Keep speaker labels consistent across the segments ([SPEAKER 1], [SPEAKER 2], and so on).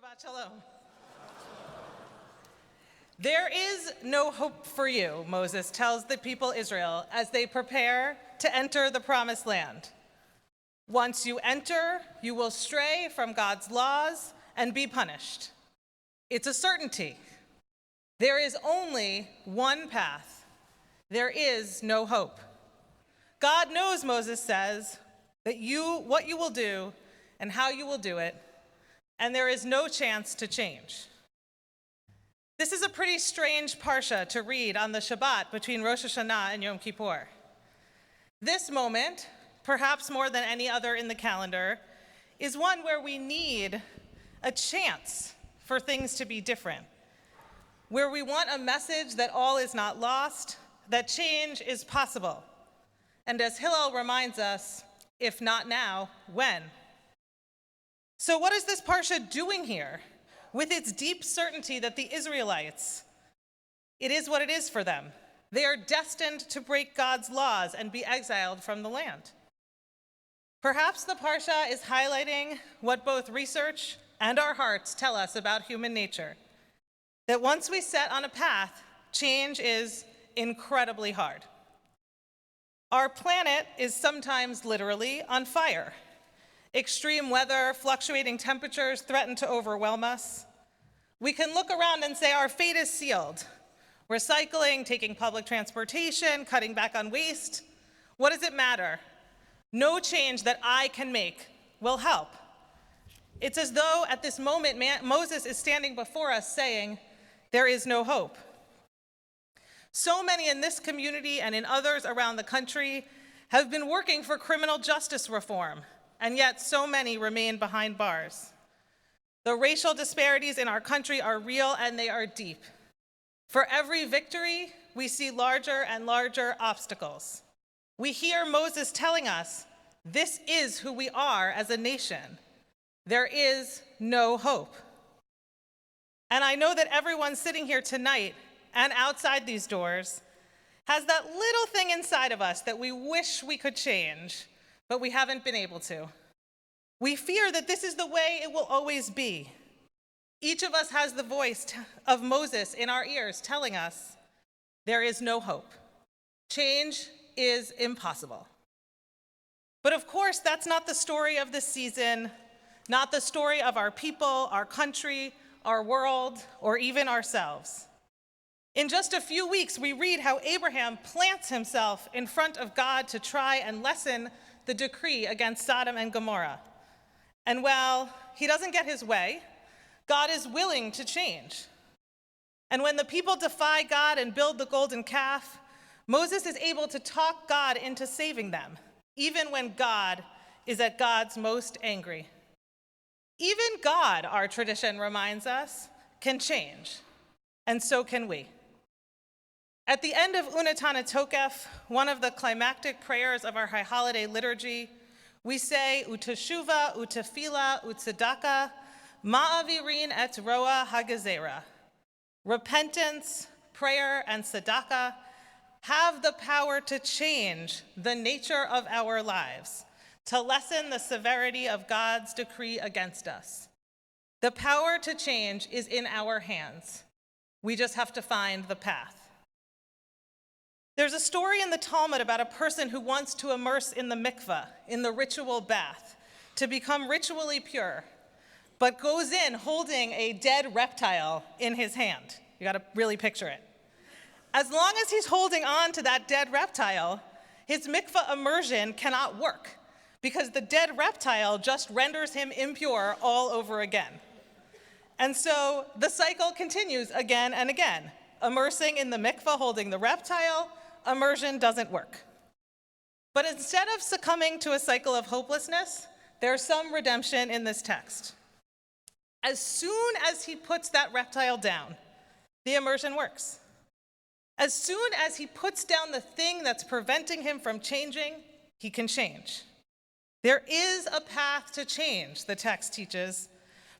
[SPEAKER 1] Shabbat Shalom. There is no hope for you, Moses tells the people Israel as they prepare to enter the promised land. Once you enter, you will stray from God's laws and be punished. It's a certainty. There is only one path. There is no hope. God knows, Moses says, that what you will do and how you will do it, and there is no chance to change. This is a pretty strange parsha to read on the Shabbat between Rosh Hashanah and Yom Kippur. This moment, perhaps more than any other in the calendar, is one where we need a chance for things to be different, where we want a message that all is not lost, that change is possible. And as Hillel reminds us, if not now, when? So what is this parsha doing here with its deep certainty that the Israelites, it is what it is for them. They are destined to break God's laws and be exiled from the land. Perhaps the parsha is highlighting what both research and our hearts tell us about human nature, that once we set on a path, change is incredibly hard. Our planet is sometimes literally on fire. Extreme weather, fluctuating temperatures threaten to overwhelm us. We can look around and say our fate is sealed. Recycling, taking public transportation, cutting back on waste. What does it matter? No change that I can make will help. It's as though at this moment Moses is standing before us saying, there is no hope. So many in this community and in others around the country have been working for criminal justice reform, and yet so many remain behind bars. The racial disparities in our country are real and they are deep. For every victory, we see larger and larger obstacles. We hear Moses telling us, this is who we are as a nation. There is no hope. And I know that everyone sitting here tonight and outside these doors has that little thing inside of us that we wish we could change, but we haven't been able to. We fear that this is the way it will always be. Each of us has the voice of Moses in our ears telling us, there is no hope. Change is impossible. But of course, that's not the story of this season, not the story of our people, our country, our world, or even ourselves. In just a few weeks, we read how Abraham plants himself in front of God to try and lessen the decree against Sodom and Gomorrah. And while he doesn't get his way, God is willing to change. And when the people defy God and build the golden calf, Moses is able to talk God into saving them, even when God is at God's most angry. Even God, our tradition reminds us, can change, and so can we. At the end of Unatana Tokef, one of the climactic prayers of our high holiday liturgy, we say, Uteshuva, utefila, utsedaka, ma'avirin et roa hagazera. Repentance, prayer, and tzedakah have the power to change the nature of our lives, to lessen the severity of God's decree against us. The power to change is in our hands. We just have to find the path. There's a story in the Talmud about a person who wants to immerse in the mikveh, in the ritual bath, to become ritually pure, but goes in holding a dead reptile in his hand. You gotta really picture it. As long as he's holding on to that dead reptile, his mikveh immersion cannot work because the dead reptile just renders him impure all over again. And so the cycle continues again and again. Immersing in the mikveh, holding the reptile, immersion doesn't work. But instead of succumbing to a cycle of hopelessness, there's some redemption in this text. As soon as he puts that reptile down, the immersion works. As soon as he puts down the thing that's preventing him from changing, he can change. There is a path to change, the text teaches,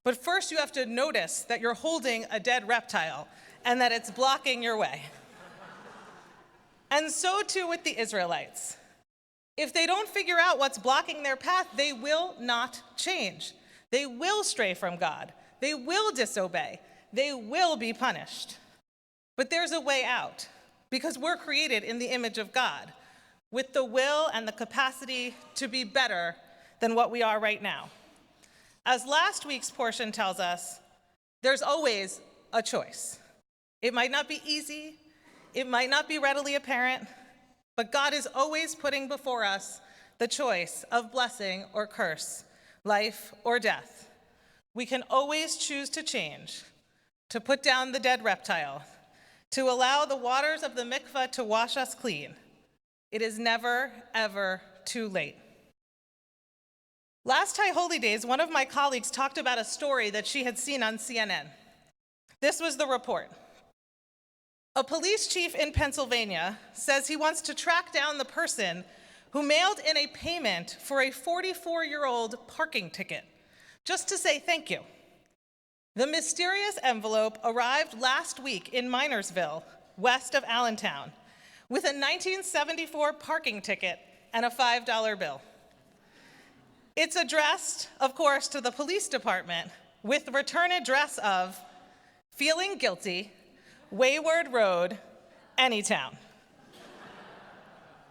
[SPEAKER 1] but first you have to notice that you're holding a dead reptile and that it's blocking your way. And so too with the Israelites. If they don't figure out what's blocking their path, they will not change. They will stray from God. They will disobey. They will be punished. But there's a way out, because we're created in the image of God, with the will and the capacity to be better than what we are right now. As last week's portion tells us, there's always a choice. It might not be easy, it might not be readily apparent, but God is always putting before us the choice of blessing or curse, life or death. We can always choose to change, to put down the dead reptile, to allow the waters of the mikveh to wash us clean. It is never, ever too late. Last High Holy Days, one of my colleagues talked about a story that she had seen on CNN. This was the report. A police chief in Pennsylvania says he wants to track down the person who mailed in a payment for a 44-year-old parking ticket, just to say thank you. The mysterious envelope arrived last week in Minersville, west of Allentown, with a 1974 parking ticket and a $5 bill. It's addressed, of course, to the police department with the return address of Feeling Guilty, Wayward Road, Anytown.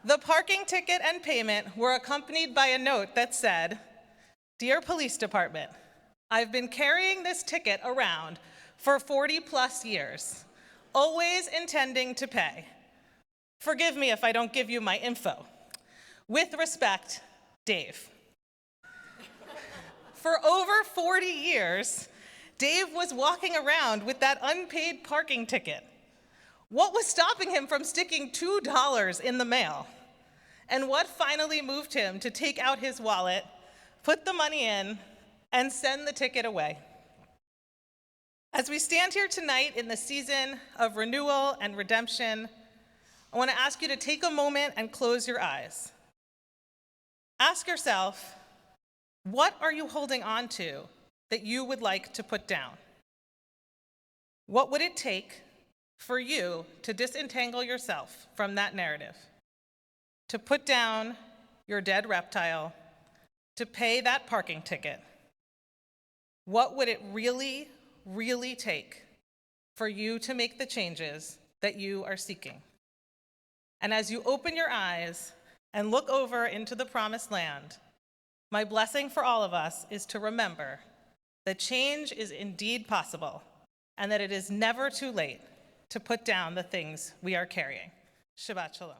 [SPEAKER 1] The parking ticket and payment were accompanied by a note that said, "Dear Police Department, I've been carrying this ticket around for 40 plus years, always intending to pay. Forgive me if I don't give you my info. With respect, Dave." For over 40 years, Dave was walking around with that unpaid parking ticket. What was stopping him from sticking $2 in the mail? And what finally moved him to take out his wallet, put the money in, and send the ticket away? As we stand here tonight in the season of renewal and redemption, I want to ask you to take a moment and close your eyes. Ask yourself, what are you holding on to that you would like to put down? What would it take for you to disentangle yourself from that narrative, to put down your dead reptile, to pay that parking ticket? What would it really, really take for you to make the changes that you are seeking? And as you open your eyes and look over into the promised land, my blessing for all of us is to remember that change is indeed possible and that it is never too late to put down the things we are carrying. Shabbat Shalom.